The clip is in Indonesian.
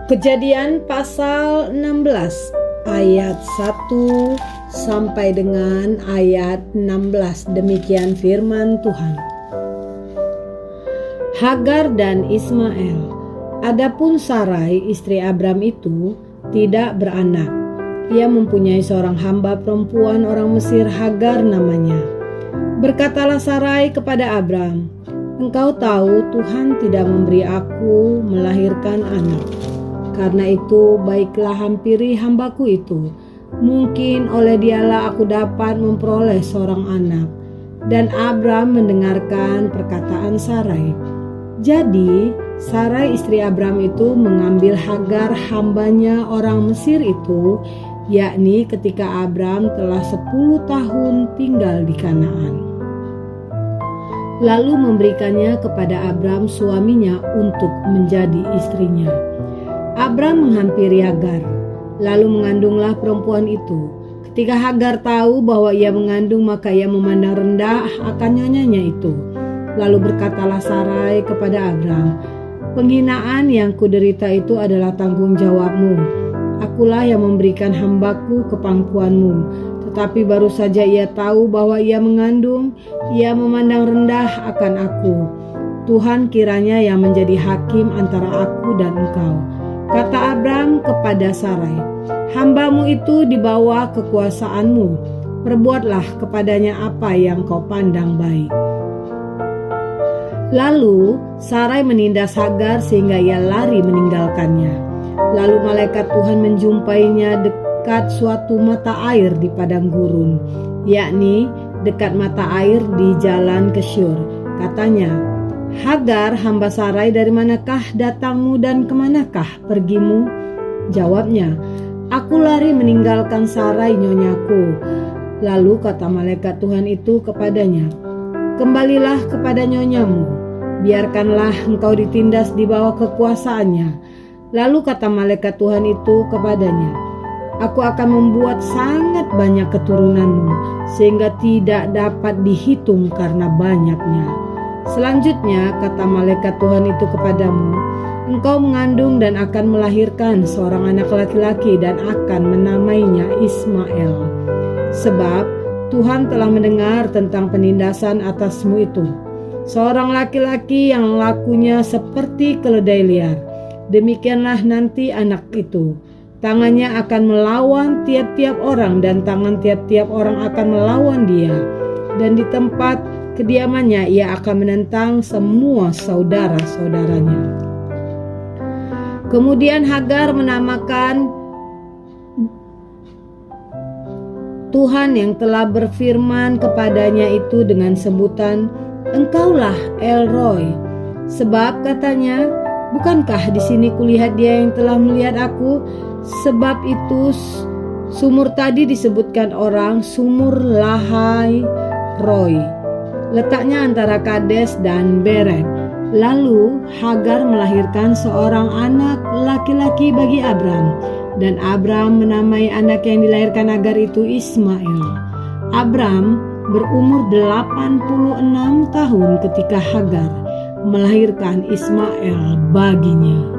Kejadian pasal 16 ayat 1 sampai dengan ayat 16. Demikian firman Tuhan. Hagar dan Ismail. Adapun Sarai istri Abram itu tidak beranak. Ia mempunyai seorang hamba perempuan orang Mesir, Hagar namanya. Berkatalah Sarai kepada Abram, "Engkau tahu Tuhan tidak memberi aku melahirkan anak. Karena itu baiklah hampiri hambaku itu. Mungkin oleh dialah aku dapat memperoleh seorang anak." Dan Abram mendengarkan perkataan Sarai. Jadi Sarai istri Abram itu mengambil Hagar hambanya orang Mesir itu, yakni ketika Abram telah 10 tahun tinggal di Kanaan. Lalu memberikannya kepada Abram suaminya untuk menjadi istrinya. Abram menghampiri Hagar, lalu mengandunglah perempuan itu. Ketika Hagar tahu bahwa ia mengandung, maka ia memandang rendah akan nyonyanya itu. Lalu berkatalah Sarai kepada Abram, "Penghinaan yang kuderita itu adalah tanggung jawabmu. Akulah yang memberikan hambaku ke pangkuanmu." Tetapi baru saja ia tahu bahwa ia mengandung, ia memandang rendah akan aku. Tuhan kiranya yang menjadi hakim antara aku dan engkau. Kata Abram kepada Sarai, "Hambamu itu di bawah kekuasaanmu. Perbuatlah kepadanya apa yang kau pandang baik." Lalu Sarai menindas Hagar sehingga ia lari meninggalkannya. Lalu malaikat Tuhan menjumpainya dekat suatu mata air di padang gurun, yakni dekat mata air di jalan ke Syur. Katanya, "Hagar, hamba Sarai, dari manakah datangmu dan kemanakah pergimu?" Jawabnya, "Aku lari meninggalkan Sarai nyonyaku." Lalu kata malaikat Tuhan itu kepadanya, "Kembalilah kepada nyonyamu, biarkanlah engkau ditindas di bawah kekuasaannya." Lalu kata malaikat Tuhan itu kepadanya, "Aku akan membuat sangat banyak keturunanmu, sehingga tidak dapat dihitung karena banyaknya." Selanjutnya kata malaikat Tuhan itu kepadamu, "Engkau mengandung dan akan melahirkan seorang anak laki-laki dan akan menamainya Ismail. Sebab Tuhan telah mendengar tentang penindasan atasmu itu, seorang laki-laki yang lakunya seperti keledai liar. Demikianlah nanti anak itu, tangannya akan melawan tiap-tiap orang dan tangan tiap-tiap orang akan melawan dia. Dan di tempat kediamannya ia akan menentang semua saudara-saudaranya." Kemudian Hagar menamakan Tuhan yang telah berfirman kepadanya itu dengan sebutan, "Engkaulah El Roi." Sebab katanya, "Bukankah di sini kulihat dia yang telah melihat aku?" Sebab itu sumur tadi disebutkan orang Sumur Lahai Roi. Letaknya antara Kades dan Beret. Lalu Hagar melahirkan seorang anak laki-laki bagi Abram, dan Abram menamai anak yang dilahirkan Hagar itu Ismail. Abram berumur 86 tahun ketika Hagar melahirkan Ismail baginya.